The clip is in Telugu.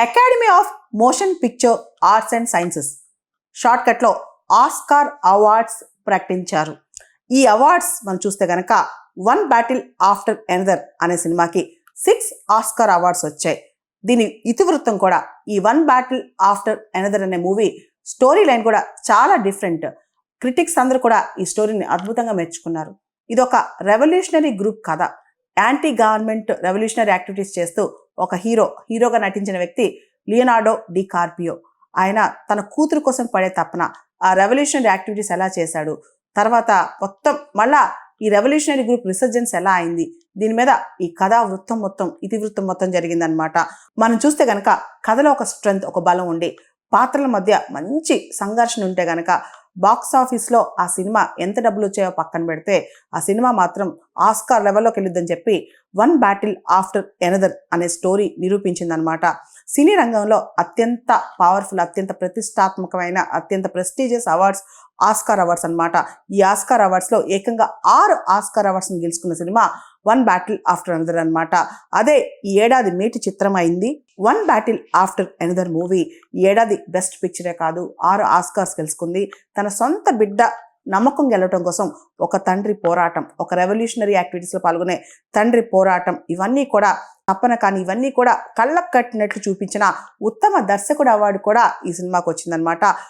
Academy of motion picture arts and sciences షార్ట్కట్లో ఆస్కార్ అవార్డ్స్ ప్రకటించారు. ఈ అవార్డ్స్ మనం చూస్తే గనక వన్ బ్యాటిల్ ఆఫ్టర్ ఎనదర్ అనే సినిమాకి 6 ఆస్కార్ అవార్డ్స్ వచ్చాయి. దీని ఇతివృత్తం కూడా ఈ వన్ బ్యాటిల్ ఆఫ్టర్ ఎనదర్ అనే మూవీ స్టోరీ లైన్ కూడా చాలా డిఫరెంట్. క్రిటిక్స్ అందరూ కూడా ఈ స్టోరీని అద్భుతంగా మెచ్చుకున్నారు. ఇది ఒక రెవల్యూషనరీ గ్రూప్ కథ. యాంటీ గవర్నమెంట్ రెవల్యూషనరీ యాక్టివిటీస్ చేస్తూ ఒక హీరోగా నటించిన వ్యక్తి లియోనార్డో డికార్పియో. ఆయన తన కూతురు కోసం పడే తపన, ఆ రెవల్యూషనరీ యాక్టివిటీస్ ఎలా చేశాడు, తర్వాత మొత్తం మళ్ళా ఈ రెవల్యూషనరీ గ్రూప్ రిసర్జెన్స్ ఎలా అయింది, దీని మీద ఈ కథా వృత్తం మొత్తం ఇతివృత్తం మొత్తం జరిగిందనమాట. మనం చూస్తే గనక కథలో ఒక స్ట్రెంగ్త్, ఒక బలం ఉండి పాత్రల మధ్య మంచి సంఘర్షణ ఉంటే గనక బాక్స్ ఆఫీస్లో ఆ సినిమా ఎంత డబ్బులు వచ్చాయో పక్కన పెడితే ఆ సినిమా మాత్రం ఆస్కార్ లెవెల్లోకి వెళ్ళిద్దని చెప్పి వన్ బ్యాటిల్ ఆఫ్టర్ ఎనదర్ అనే స్టోరీ నిరూపించిందనమాట. సినీ రంగంలో అత్యంత పవర్ఫుల్, అత్యంత ప్రతిష్టాత్మకమైన, అత్యంత ప్రెస్టీజియస్ అవార్డ్స్ ఆస్కార్ అవార్డ్స్ అనమాట. ఈ ఆస్కార్ అవార్డ్స్లో ఏకంగా 6 ఆస్కార్ అవార్డ్స్ని గెలుచుకున్న cinema one battle after another అనమాట. అదే ఈ ఏడాది మేటి చిత్రం అయింది. One battle after another movie ఈ ఏడాది బెస్ట్ పిక్చరే కాదు 6 ఆస్కార్స్ గెలుచుకుంది. తన సొంత బిడ్డ నమ్మకం గెలవటం కోసం ఒక తండ్రి పోరాటం, ఒక రెవల్యూషనరీ యాక్టివిటీస్లో పాల్గొనే తండ్రి పోరాటం, ఇవన్నీ కూడా తప్పన కానీ ఇవన్నీ కూడా కళ్ళకు కట్టినట్లు చూపించిన ఉత్తమ దర్శకుడు అవార్డు కూడా ఈ సినిమాకి వచ్చిందనమాట.